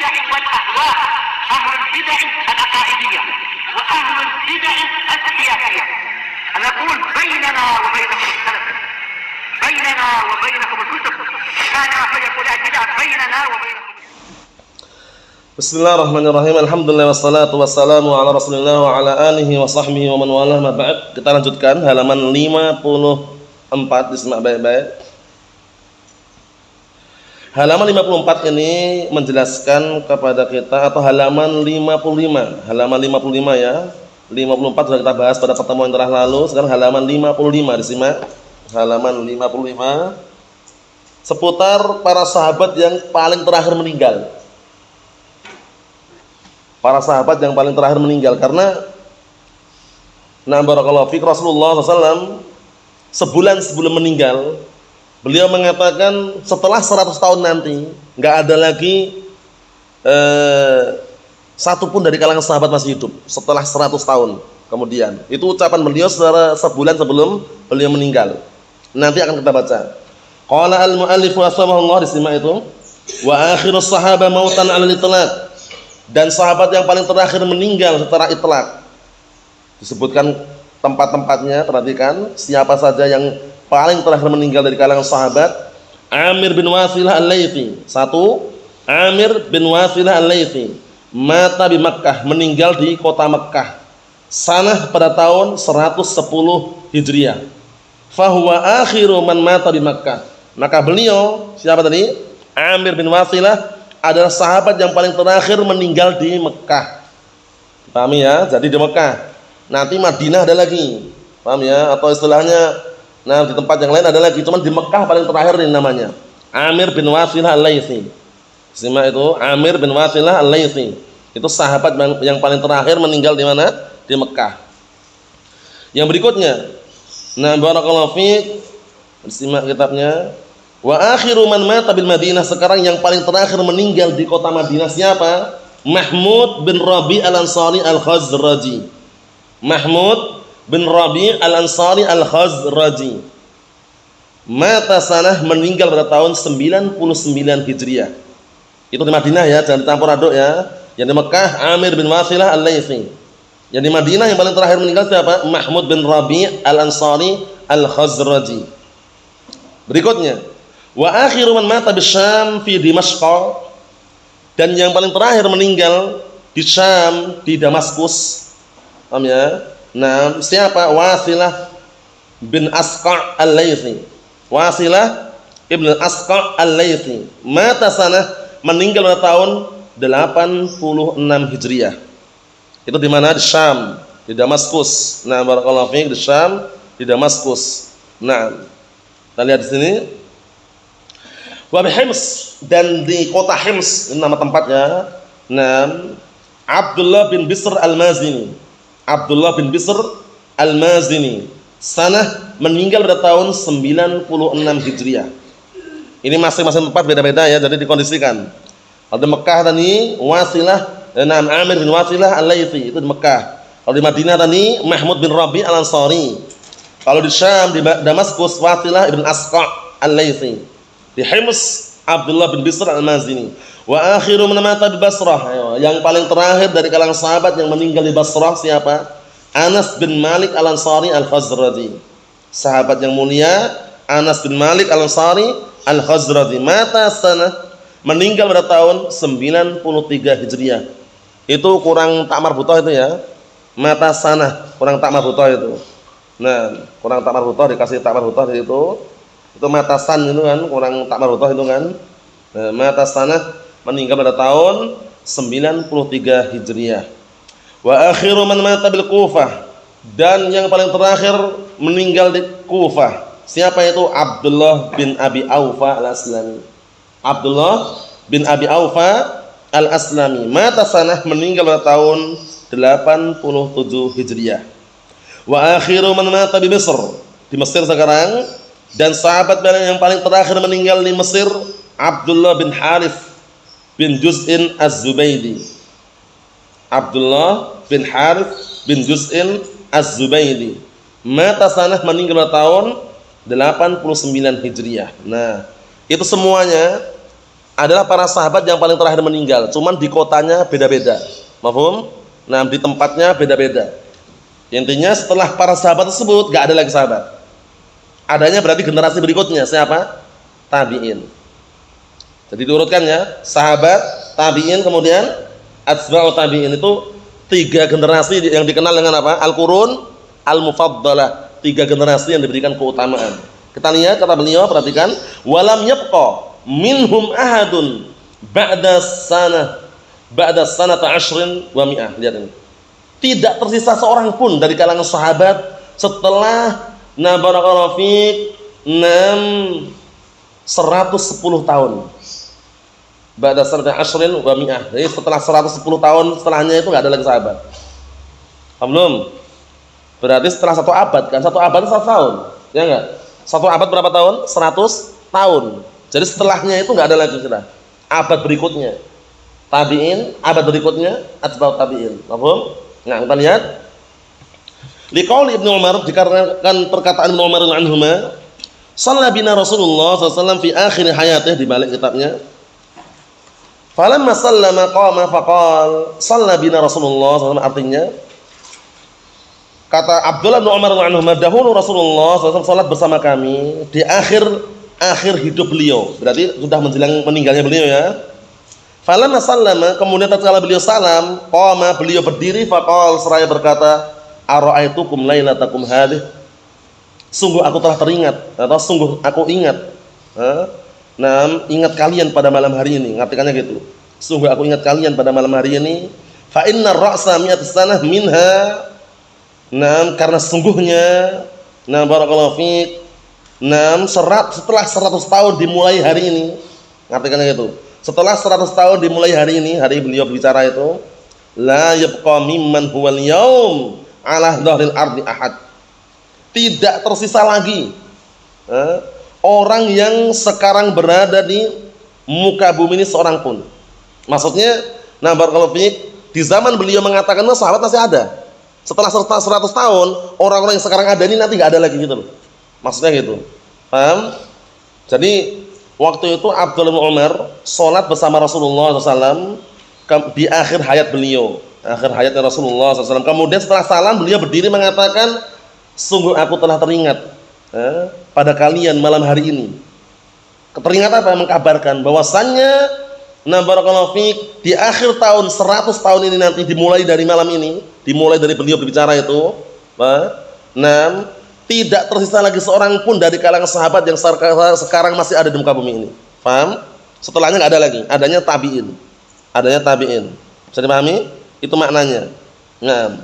البدع والأهواء، أهل البدع العقائدية وأهل البدع السياسية. أنا أقول بيننا وبينكم السلف، بيننا وبينكم الكتب، كان فيقول البدع بيننا وبينكم. Bismillahirrahmanirrahim. Alhamdulillah wassalatu wassalamu ala Rasulillah wa ala alihi wa sahbihi wa man walah ma ba'd. Kita lanjutkan halaman 54, disimak baik-baik. Halaman 54 ini menjelaskan kepada kita, atau halaman 55. Halaman 55 ya. 54 sudah kita bahas pada pertemuan yang telah lalu. Sekarang halaman 55 disimak. Halaman 55 seputar para sahabat yang paling terakhir meninggal. Para sahabat yang paling terakhir meninggal, karena barakallahu fiik, Rasulullah SAW sebulan sebelum meninggal beliau mengatakan setelah 100 tahun nanti nggak ada lagi satu pun dari kalangan sahabat masih hidup setelah 100 tahun kemudian. Itu ucapan beliau sebulan sebelum beliau meninggal. Nanti akan kita baca. Qala al-mu'allif rahimahullah, disimak itu. Wa akhirus sahaba mautan 'ala al-itlaq. Dan sahabat yang paling terakhir meninggal secara itlaq. Disebutkan tempat-tempatnya, perhatikan siapa saja yang paling terakhir meninggal dari kalangan sahabat. Amir bin Wasilah al-Laythi. Satu, Amir bin Wasilah al-Laythi mata di Makkah, meninggal di kota Makkah. Sanah pada tahun 110 Hijriah. Fahuwa akhiru man mata di Makkah. Maka beliau, siapa tadi? Amir bin Wasilah adalah sahabat yang paling terakhir meninggal di Mekah. Paham ya? Jadi di Mekah. Nanti Madinah ada lagi. Paham ya? Atau istilahnya di tempat yang lain ada lagi, cuman di Mekah paling terakhir ini namanya. Amir bin Wasilah al-Laythi. Simak itu, Amir bin Wasilah al-Laythi. Itu sahabat yang paling terakhir meninggal di mana? Di Mekah. Yang berikutnya, barakallahu fiik, simak kitabnya. Wa akhiru man mata bil Madinah. Sekarang yang paling terakhir meninggal di kota Madinah siapa? Mahmud bin Rabi' al-Ansari al-Khazraji. Mahmud bin Rabi' al-Ansari al-Khazraji. Mata sanah, meninggal pada tahun 99 Hijriah. Itu di Madinah ya, jangan dicampur aduk ya. Yang di Mekah Amir bin Wasilah al-Laythi. Yang di Madinah yang paling terakhir meninggal siapa? Mahmud bin Rabi' al-Ansari al-Khazraji. Berikutnya, wa akhiru man mata bisyam fi Dimashq. Dan yang paling terakhir meninggal di Syam, di Damaskus. Paham ya? Siapa? Wasilah bin Asqa' al-Laythi. Wasilah ibn Asqa' al-Laythi mata sanah, meninggal pada tahun 86 Hijriah. Itu di mana? Di Syam, di Damaskus. Barakallahu fiik, di Syam, di Damaskus. Kita lihat di sini. Wa Hims, dan di kota Hims, ini nama tempatnya. Abdullah bin Bisr al-Mazini. Abdullah bin Bisr al-Mazini sanah, meninggal pada tahun 96 Hijriah. Ini masing-masing tempat beda-beda ya, jadi dikondisikan. Kalau di Mekah tadi Wasilah, Amir bin Wasilah al-Laythi, itu di Mekah. Kalau di Madinah tadi Mahmud bin Rabi' al-Ansari. Kalau di Syam, di Damaskus, Wasilah ibn Asqa' al-Laythi. Di Hims, Abdullah bin Bisr al-Mazini. Wa akhiru man mata di Basrah. Yang paling terakhir dari kalangan sahabat yang meninggal di Basrah siapa? Anas bin Malik al-Ansari al-Khazraji. Sahabat yang mulia Anas bin Malik al-Ansari al-Khazraji mata sanah, meninggal pada tahun 93 Hijriah. Itu kurang tak marbuthah itu ya. Mata sanah, kurang tak marbuthah itu. Kurang tak marbuthah, dikasih tak marbuthah di situ. Itu mata san itu kan, kurang tak marbuthah itu kan. Mata sanah, meninggal pada tahun 93 Hijriah. Wa akhiru man mata bil Kufah. Dan yang paling terakhir meninggal di Kufah. Siapa itu? Abdullah bin Abi Aufa al-Aslami. Abdullah bin Abi Aufa al-Aslami mata sanah, meninggal pada tahun 87 Hijriah. Wa akhiru man mata di Mesir. Di Mesir sekarang. Dan sahabat yang paling terakhir meninggal di Mesir Abdullah bin Harith bin Juz'in Az-Zubaydi. Abdullah bin Harith bin Juz'in Az-Zubaydi mata sanah, meninggal pada tahun 89 Hijriah. Itu semuanya adalah para sahabat yang paling terakhir meninggal, cuman di kotanya beda-beda. Mafhum? Nah, di tempatnya beda-beda. Intinya setelah para sahabat tersebut gak ada lagi sahabat. Adanya berarti generasi berikutnya siapa? Tabi'in. Jadi diurutkan ya, sahabat, tabi'in, kemudian atba'ut tabi'in, itu 3 generasi yang dikenal dengan apa? Al-Qurun Al-Mufaddalah. 3 generasi yang diberikan keutamaan. Kita lihat kata beliau, perhatikan, walam yabqa minhum ahadun ba'da sanata 10 wa mi'ah. Lihat ini. Tidak tersisa seorang pun dari kalangan sahabat setelah barakallahu fiik 110 tahun. Ba'da sanata 10 wa mi'ah. Jadi setelah 110 tahun setelahnya itu enggak ada lagi sahabat. Paham belum? Berarti setelah 1 abad kan, 1 abad 1 tahun. Ya enggak? 1 abad berapa tahun? 100 tahun. Jadi setelahnya itu enggak ada lagi sudah. Abad berikutnya tabi'in, abad berikutnya atba'ut tabi'in. Paham? Nah, kita lihat. Liqauli Ibnu Umar, dikarenakan perkataan Ibnu Umar anhuma, shalla bina Rasulullah sallallahu alaihi wasallam fi akhir hayatih, di balik kitabnya. Falamma sallama qama faqal shalla bina Rasulullah sallallahu alaihi wasallam, artinya kata Abdullah bin Umar anhuma, dahulu Rasulullah sallallahu alaihi wasallam salat bersama kami di akhir hidup beliau, berarti sudah menjelang meninggalnya beliau ya. Falamma sallama, kemudian tatkala beliau salam, qama, beliau berdiri, faqal, seraya berkata, ara'aitukum lailatakum hadhihi, sungguh aku telah teringat, atau sungguh aku ingat, ingat kalian pada malam hari ini, ngartikannya gitu. Sungguh aku ingat kalian pada malam hari ini, fa inna ra'sa mi'atis sanah minha, karena sesungguhnya, barakallahu fiik, setelah 100 tahun dimulai hari ini, ngartikannya gitu. Setelah 100 tahun dimulai hari ini, hari beliau bicara itu, la yabqa mimman huwal yaum ala dhahril ardi ahad. Tidak tersisa lagi orang yang sekarang berada di muka bumi ini seorang pun. Maksudnya, barakallahu fiik, di zaman beliau mengatakan sahabat masih ada. Setelah 100 tahun, orang-orang yang sekarang ada ini nanti enggak ada lagi gitu loh. Maksudnya gitu. Paham? Jadi waktu itu Abdullah bin Umar sholat bersama Rasulullah SAW di akhir hayat beliau, akhir hayatnya Rasulullah SAW. Kemudian setelah salam beliau berdiri mengatakan, sungguh aku telah teringat pada kalian malam hari ini. Teringat apa? Mengkabarkan bahwasannya barakallahu fiik, di akhir tahun 100 tahun ini nanti, dimulai dari malam ini, dimulai dari beliau berbicara itu, tidak tersisa lagi seorang pun dari kalangan sahabat yang sekarang masih ada di muka bumi ini. Paham? Setelahnya enggak ada lagi, adanya tabi'in. Adanya tabi'in. Bisa dipahami? Itu maknanya. Nah,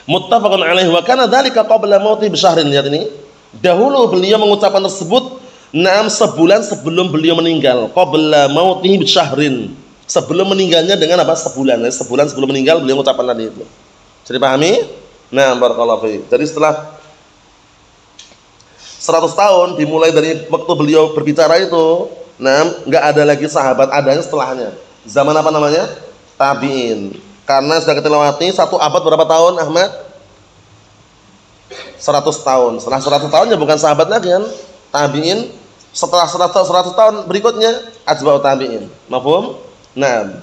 muttafaqun alaihi wa kana dzalika qabla mauti bi syahrin. Lihat ini. Dahulu beliau mengucapkan tersebut sebulan sebelum beliau meninggal. Qabla mauti bi syahrin. Sebelum meninggalnya dengan apa? Sebulan. Sebulan sebelum meninggal beliau mengucapkan tadi itu. Bisa dipahami? Nah, barakallahu fiik. Jadi setelah 100 tahun dimulai dari waktu beliau berbicara itu, enggak ada lagi sahabat, adanya setelahnya. Zaman apa namanya? Tabi'in. Karena sudah kita lewati 1 abad berapa tahun, Ahmad? 100 tahun. Setelah 100 tahun ya bukan sahabat lagi kan? Tabi'in. Setelah 100 tahun berikutnya atba'ut tabi'in. Mafhum? Nah,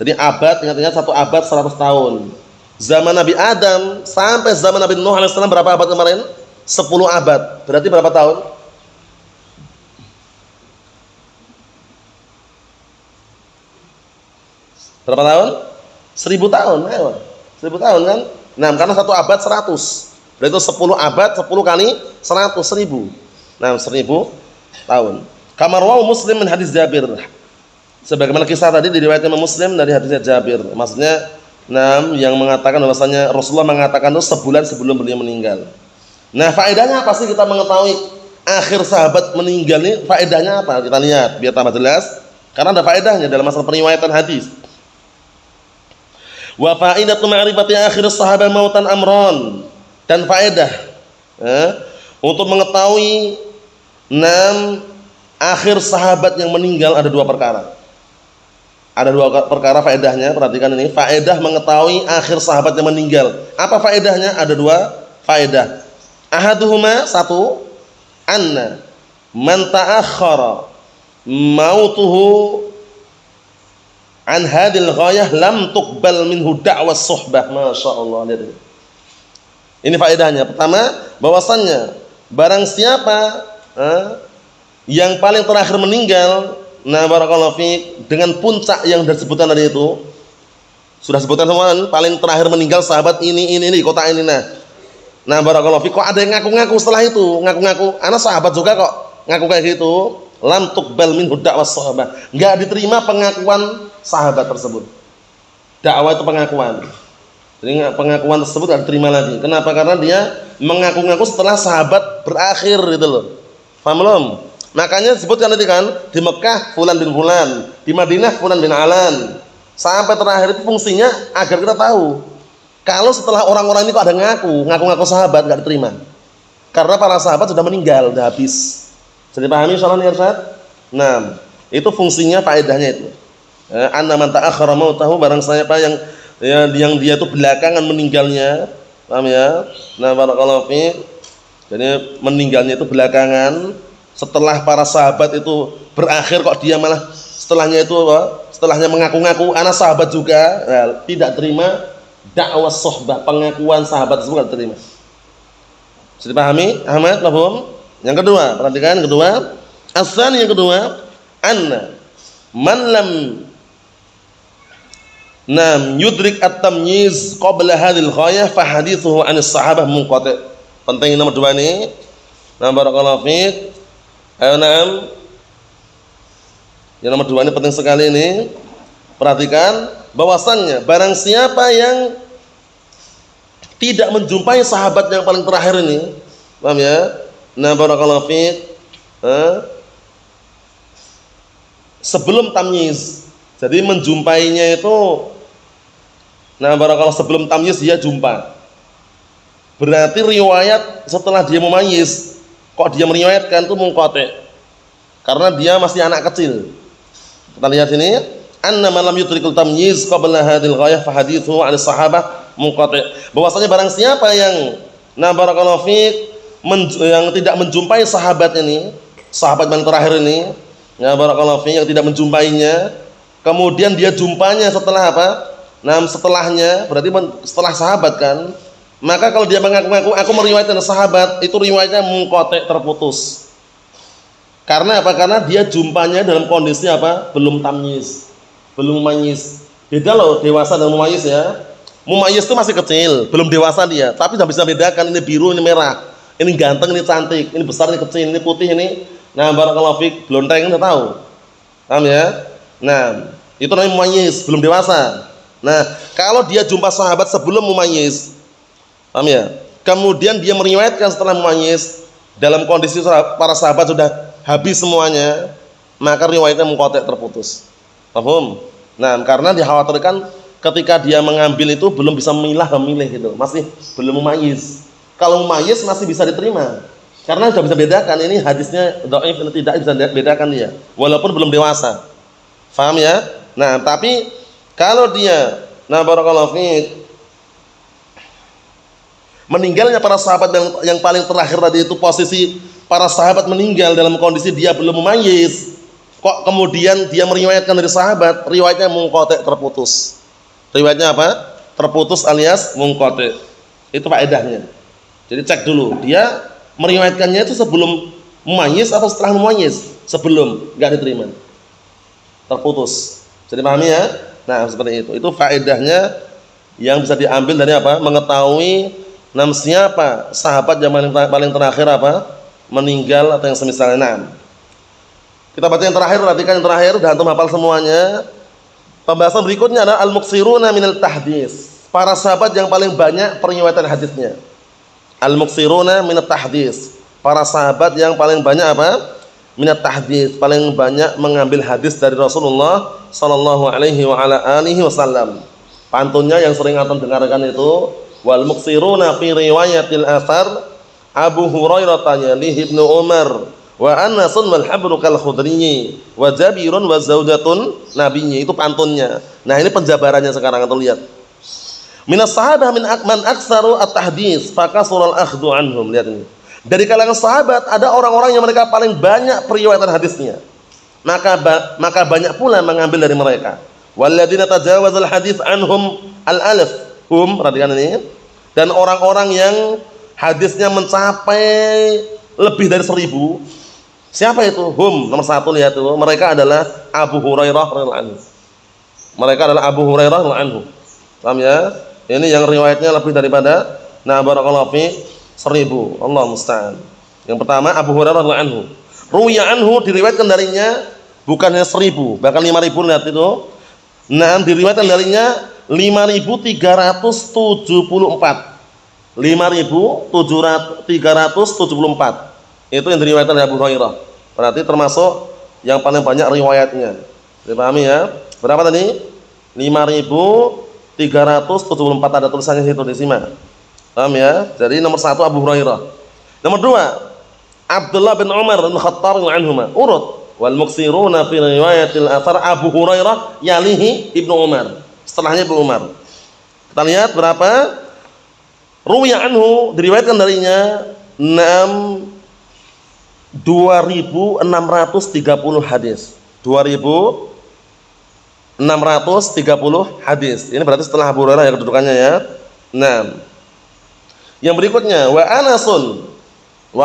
jadi abad, ingat-ingat 1 abad 100 tahun. Zaman Nabi Adam sampai zaman Nabi Nuh alaihissalam berapa abad kemarin? 10 abad. Berarti berapa tahun? Berapa tahun? 1000 tahun. Ayo. 1000 tahun kan? Nah, karena 1 abad 100. Berarti 10 abad 10 kali 100, 1000. Nah, 1000 tahun. Kamar rawi Muslim min hadis Jabir. Sebagaimana kisah tadi diriwayatkan Muslim dari hadisnya Jabir. Maksudnya, yang mengatakan bahwasanya Rasulullah mengatakan itu sebulan sebelum beliau meninggal. Nah, faedahnya apa sih kita mengetahui akhir sahabat meninggal ini? Faedahnya apa? Kita lihat biar tambah jelas. Karena ada faedahnya dalam masalah periwayatan hadis. Wa faidatu ma'rifati akhir sahabat mautan amron. Dan faedah untuk mengetahui 6 akhir sahabat yang meninggal ada 2 perkara. Ada 2 perkara faedahnya, perhatikan ini. Faedah mengetahui akhir sahabat yang meninggal. Apa faedahnya? Ada 2 faedah. Ahaduhuma, 1, anna man ta'akhkhara mautuhu an hadil ghayah lam tuqbal minhu da'was suhbah. Masya Allah. Lihat ini. Ini faedahnya. Pertama, bahwasannya barang siapa yang paling terakhir meninggal, nah barakallahu fiik, dengan puncak yang disebutkan tadi itu, sudah sebutkan semua, paling terakhir meninggal sahabat ini di kota ini. Nah barakallahu fiik, kok ada yang ngaku-ngaku setelah itu, ngaku-ngaku anak sahabat juga kok ngaku kayak gitu, lam tuqbal minhu da'was sahabah, enggak diterima pengakuan sahabat tersebut. Dakwah itu pengakuan. Jadi pengakuan tersebut tidak diterima lagi. Kenapa? Karena dia mengaku-ngaku setelah sahabat berakhir gitu loh. Paham belum? Makanya disebutkan tadi kan, di Mekah fulan bin fulan, di Madinah fulan bin alan. Sampai terakhir itu fungsinya agar kita tahu kalau setelah orang-orang ini kok ada ngaku-ngaku sahabat, enggak diterima. Karena para sahabat sudah meninggal, sudah habis. Jadi pahami insyaallah nih Ustaz? Nah, itu fungsinya faedahnya itu. Anna man ta'akhkhara mautahu, barang siapa yang dia itu belakangan meninggalnya, paham ya? Nah, barakallahu fiik. Jadi meninggalnya itu belakangan setelah para sahabat itu berakhir, kok dia malah setelahnya itu setelahnya mengaku-ngaku anak sahabat juga, nah, tidak terima dakwah sohbah, pengakuan sahabat tersebut tidak terima. Bisa dipahami? Ahmad, paham? Yang kedua, perhatikan yang kedua, yang kedua, anna man lam yudrik at-tamyiz qabla hadhil ghayah fa hadithuhu 'anis sahabah munqati'. Penting nomor 2 ini. Nah, barakallahu fiik. Ayo yang nomor 2 ini penting sekali ini. Perhatikan bahwasannya barang siapa yang tidak menjumpai sahabat yang paling terakhir ini, paham ya? Nah, barakallahu fiik. Sebelum tamyiz. Jadi menjumpainya itu, nah barakallahu, sebelum tamyiz dia jumpa. Berarti riwayat setelah dia mumayyiz, kok dia meriwayatkan itu munqati'. Karena dia masih anak kecil. Kita lihat ini, anna man lam yudrikul tamyiz qabla hadhil ghayah fa hadithu 'an sahabah munqati'. Bahwasanya barang siapa yang, nah barakallahu fiik, yang tidak menjumpai sahabat ini, sahabat yang terakhir ini, ya barakallahu fiik, yang tidak menjumpainya, kemudian dia jumpanya setelah apa? Nah, setelahnya, berarti setelah sahabat kan? Maka kalau dia mengaku-ngaku aku meriwayatkan sahabat, itu riwayatnya munqati', terputus. Karena apa? Karena dia jumpanya dalam kondisi apa? Belum tamyiz, belum mumayyiz. Beda loh dewasa dan mumayyiz ya. Mumayyiz itu masih kecil, belum dewasa dia, tapi sudah bisa bedakan ini biru, ini merah, ini ganteng, ini cantik, ini besar, ini kecil, ini putih, ini. Nah, barakallahu fiik, blonteng, udah tahu. Paham ya? Nah, itu namanya mumayyiz, belum dewasa. Nah, kalau dia jumpa sahabat sebelum mumayyiz, paham ya? Kemudian dia meriwayatkan setelah mumayyiz, dalam kondisi para sahabat sudah habis semuanya, maka riwayatnya munqati', terputus. Paham? Nah, karena dikhawatirkan ketika dia mengambil itu belum bisa memilih gitu, masih belum mumayyiz. Kalau mumayyiz masih bisa diterima, karena sudah bisa bedakan ini hadisnya dhaif atau tidak, bisa bedakan dia, walaupun belum dewasa. Paham ya? Nah, tapi kalau dia, nah barakallahu fiik, meninggalnya para sahabat yang paling terakhir tadi itu, posisi para sahabat meninggal dalam kondisi dia belum mumayyiz, kok kemudian dia meriwayatkan dari sahabat, riwayatnya munqati', terputus. Riwayatnya apa? Terputus alias munqati'. Itu faedahnya. Jadi cek dulu, dia meriwayatkannya itu sebelum mumayyiz atau setelah mumayyiz? Sebelum, enggak diterima. Terputus. Jadi pahami ya? Nah, seperti itu. Itu faedahnya yang bisa diambil dari apa? Mengetahui siapa sahabat yang paling terakhir apa? Meninggal atau yang semisalnya. Kita baca yang terakhir, perhatikan yang terakhir, udah antum hafal semuanya. Pembahasan berikutnya adalah al-muksiruna minal tahdits. Para sahabat yang paling banyak periwayatan hadisnya. Al-muksiruna minat tahdits. Para sahabat yang paling banyak apa? Minat tahdits, paling banyak mengambil hadis dari Rasulullah sallallahu alaihi wa ala alihi wasallam. Pantunnya yang sering antum dengarkan itu, wal muksiruna fi riwayatil athar Abu Hurairah yalihi Ibnu Umar wa Anasun wal habru kal khudriyi wa Jabirun wa zaujatun nabiyyi. Itu pantunnya. Nah, ini penjabarannya sekarang antum lihat. Minas sahabah min man aktsaru at-tahdits fa kasura al-akhdhu anhum. Lihat ini. Dari kalangan sahabat ada orang-orang yang mereka paling banyak periwayatan hadisnya. maka banyak pula mengambil dari mereka. Walladzina tajawazal hadits anhum al-alaf hum, perhatikan ini, dan orang-orang yang hadisnya mencapai lebih dari 1000. Siapa itu? Hum, nomor 1 lihat itu, mereka adalah Abu Hurairah radhiyallahu anhu. Mereka adalah Abu Hurairah radhiyallahu anhu. Paham ya? Ini yang riwayatnya lebih daripada barakallahu fi 1000. Allah musta'an. Yang pertama Abu Hurairah radhiyallahu anhu. Ruwiya anhu, diriwayatkan darinya bukan hanya 1000, bahkan 5000, lihat itu. Diriwayatkan darinya 5374. 5374. Itu yang diriwayatkan dari Abu Hurairah. Berarti termasuk yang paling banyak riwayatnya. Dipahami ya? Berapa tadi? 5374, ada tulisannya situ di sini. Paham ya? Jadi nomor 1 Abu Hurairah. Nomor 2 Abdullah bin Umar bin Khattab anhuma. Urut wal muksiruna fi riwayatil athar Abu Hurairah yalihi Ibnu Umar. Setelahnya Ibnu Umar. Kita lihat berapa? Ruwiya anhu, diriwayatkan darinya 2630 hadis. 2630 hadis. Ini berarti setelah Abu Hurairah ya kedudukannya ya. Yang berikutnya wa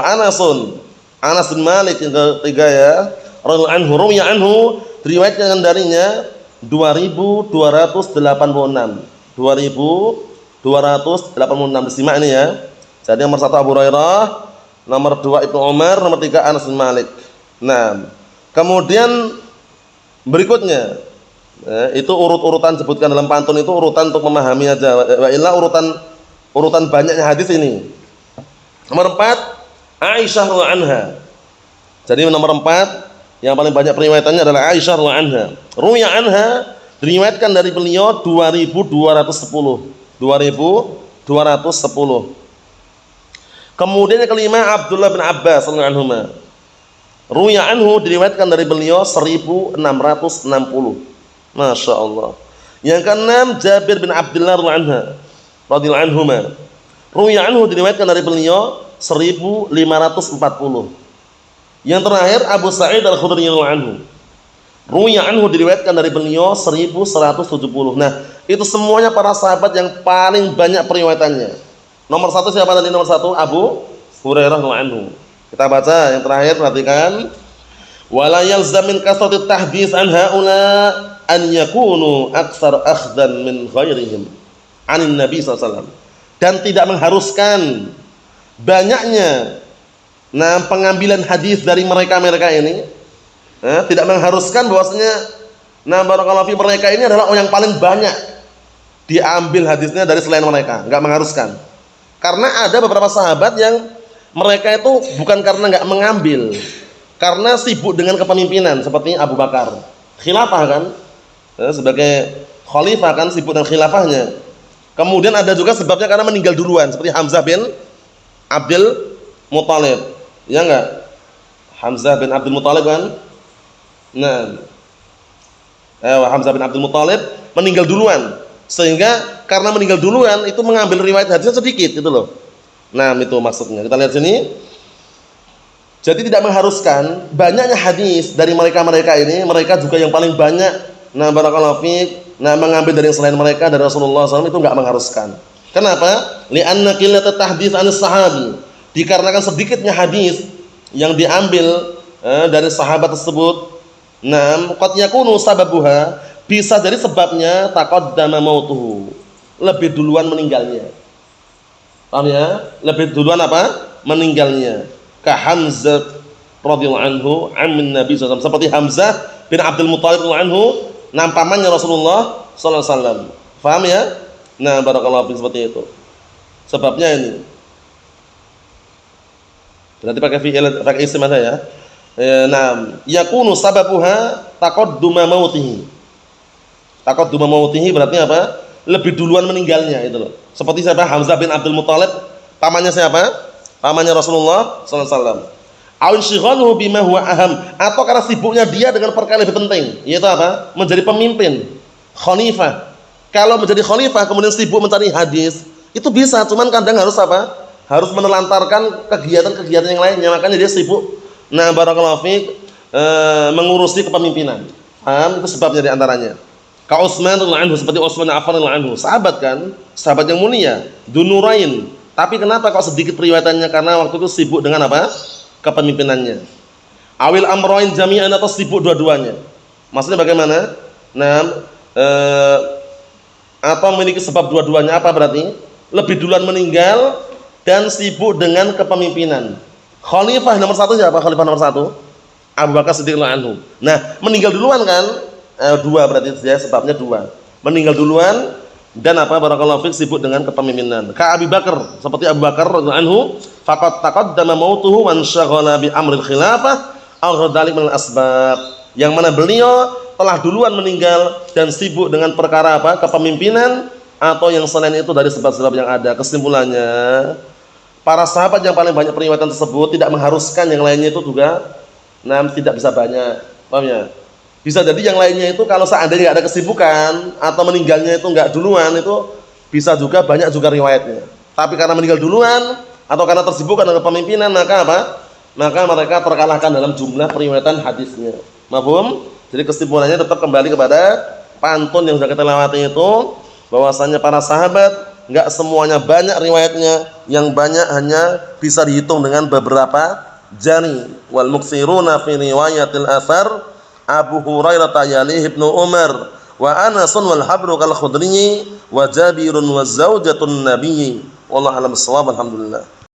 Anasun Anas bin Malik yang ketiga ya, radhiyallahu anhu, ruwiya anhu, diriwayatkan darinya 2286. 2286 disimak ini ya. Jadi nomor 1 Abu Hurairah, nomor 2 Ibnu Umar, nomor 3 Anas bin Malik. Kemudian berikutnya itu urut-urutan sebutkan dalam pantun, itu urutan untuk memahami aja. Wa illa urutan banyaknya hadis ini. Nomor 4 Aisyah radhiyallahu anha. Jadi nomor 4 yang paling banyak periwayatannya adalah Aisyah radhiyallahu anha. Ruwiya anha, diriwayatkan dari beliau 2210. 2210. Kemudian yang kelima Abdullah bin Abbas radhiyallahu anhuma. Ruwiya anhu, diriwayatkan dari beliau 1660. Masya Allah. Yang keenam Jabir bin Abdullah radhiyallahu anhuma. Ruwiya anhu, diriwayatkan dari beliau 1540. Yang terakhir Abu Sa'id Al-Khudri radhiyallahu anhu. Ruwiya anhu, diriwayatkan dari beliau 1170. Nah, itu semuanya para sahabat yang paling banyak periwayatannya. Nomor 1 siapa tadi? Nomor 1 Abu Hurairah radhiyallahu anhu. Kita baca yang terakhir, perhatikan. Wala yalzam min kasratit tahdits an haula an yakunu aktsar akhdan min ghairihim anin nabi sallallahu alaihi wasallam. Dan tidak mengharuskan banyaknya pengambilan hadis dari mereka ini, tidak mengharuskan bahwasanya barakallahu fi mereka ini adalah orang yang paling banyak diambil hadisnya dari selain mereka, enggak mengharuskan. Karena ada beberapa sahabat yang mereka itu bukan karena enggak mengambil, karena sibuk dengan kepemimpinan, seperti Abu Bakar, khilafah kan, sebagai khalifah kan, sibuk dengan khilafahnya. Kemudian ada juga sebabnya karena meninggal duluan, seperti Hamzah bin Abdul Muthalib, ya enggak? Hamzah bin Abdul Muthalib kan? Hamzah bin Abdul Muthalib meninggal duluan, sehingga karena meninggal duluan itu mengambil riwayat hadisnya sedikit, gitu loh. Itu maksudnya. Kita lihat sini. Jadi tidak mengharuskan banyaknya hadis dari mereka ini, mereka juga yang paling banyak barakallahu fiik mengambil dari yang selain mereka dari Rasulullah SAW, itu enggak mengharuskan. Kenapa? Li'anna qillat tahdits anis sahabi, dikarenakan sedikitnya hadis yang diambil dari sahabat tersebut. Qad yakunu sababuha, bisa jadi sebabnya taqaddama mautuhu, lebih duluan meninggalnya. Paham ya? Lebih duluan apa? Meninggalnya. Ka Hamzah radhiyallahu anhu ammin Nabi sallallahu alaihi wasallam, seperti Hamzah bin Abdul Muthalib radhiyallahu anhu, pamannya Rasulullah sallallahu alaihi wasallam. Paham ya? Barakallahu fiik, seperti itu. Sebabnya ini. Berarti pakai isim aja ya. Yakunu sababuha taqadduma mautihi. Taqadduma mautihi berarti apa? Lebih duluan meninggalnya, itu loh. Seperti siapa? Hamzah bin Abdul Muthalib, pamannya siapa? Pamannya Rasulullah sallallahu alaihi wasallam. Aun syighaluhu bima huwa aham, atau karena sibuknya dia dengan perkara lebih penting, yaitu apa? Menjadi pemimpin, khalifah. Kalau menjadi khalifah kemudian sibuk mencari hadis, itu bisa, cuman kadang harus apa? Harus menelantarkan kegiatan-kegiatan yang lainnya, makanya dia sibuk barakallahu fiik mengurusi kepemimpinan. Paham? Itu sebabnya di antaranya. Ka Utsman radhiyallahu anhu, seperti Utsman bin Affan radhiyallahu anhu, sahabat kan, sahabat yang mulia, Dzunurain. Tapi kenapa kok sedikit riwayatannya? Karena waktu itu sibuk dengan apa? Kepemimpinannya. Awil amroin jami'an, atau sibuk dua-duanya. Maksudnya bagaimana? Nah, atau memiliki sebab dua-duanya, apa berarti? Lebih duluan meninggal dan sibuk dengan kepemimpinan. Khalifah nomor satu siapa? Khalifah nomor satu? Abu Bakar Siddiq radhiyallahu anhu. Nah, meninggal duluan kan? Dua berarti ya, sebabnya dua. Meninggal duluan dan apa? Barakallahu fiik, sibuk dengan kepemimpinan. Ka Abu Bakar, seperti Abu Bakar radhiyallahu anhu, faqad taqaddama mautuhu wa anshaghala bi amril khilafah aw dzalik min asbab. Yang mana beliau telah duluan meninggal dan sibuk dengan perkara apa? Kepemimpinan, atau yang selain itu dari sebab-sebab yang ada. Kesimpulannya, para sahabat yang paling banyak periwayatan tersebut tidak mengharuskan yang lainnya itu juga tidak bisa banyak. Paham ya? Bisa jadi yang lainnya itu kalau seandainya nggak ada kesibukan atau meninggalnya itu nggak duluan, itu bisa juga banyak juga riwayatnya. Tapi karena meninggal duluan atau karena tersibukkan dengan kepemimpinan, maka apa? Maka mereka terkalahkan dalam jumlah periwayatan hadisnya. Mafhum? Jadi kesimpulannya tetap kembali kepada pantun yang sudah kita lewati itu, bahwasanya para sahabat nggak semuanya banyak riwayatnya, yang banyak hanya bisa dihitung dengan beberapa jari. Wal muksiruna fi riwayatil athar Abu Hurairah yalihi Ibnu Umar wa Anasun wal habru kal khudri wa Jabirun wa zaujatun nabiyyi. Wallahu a'lam bissawab. Alhamdulillah.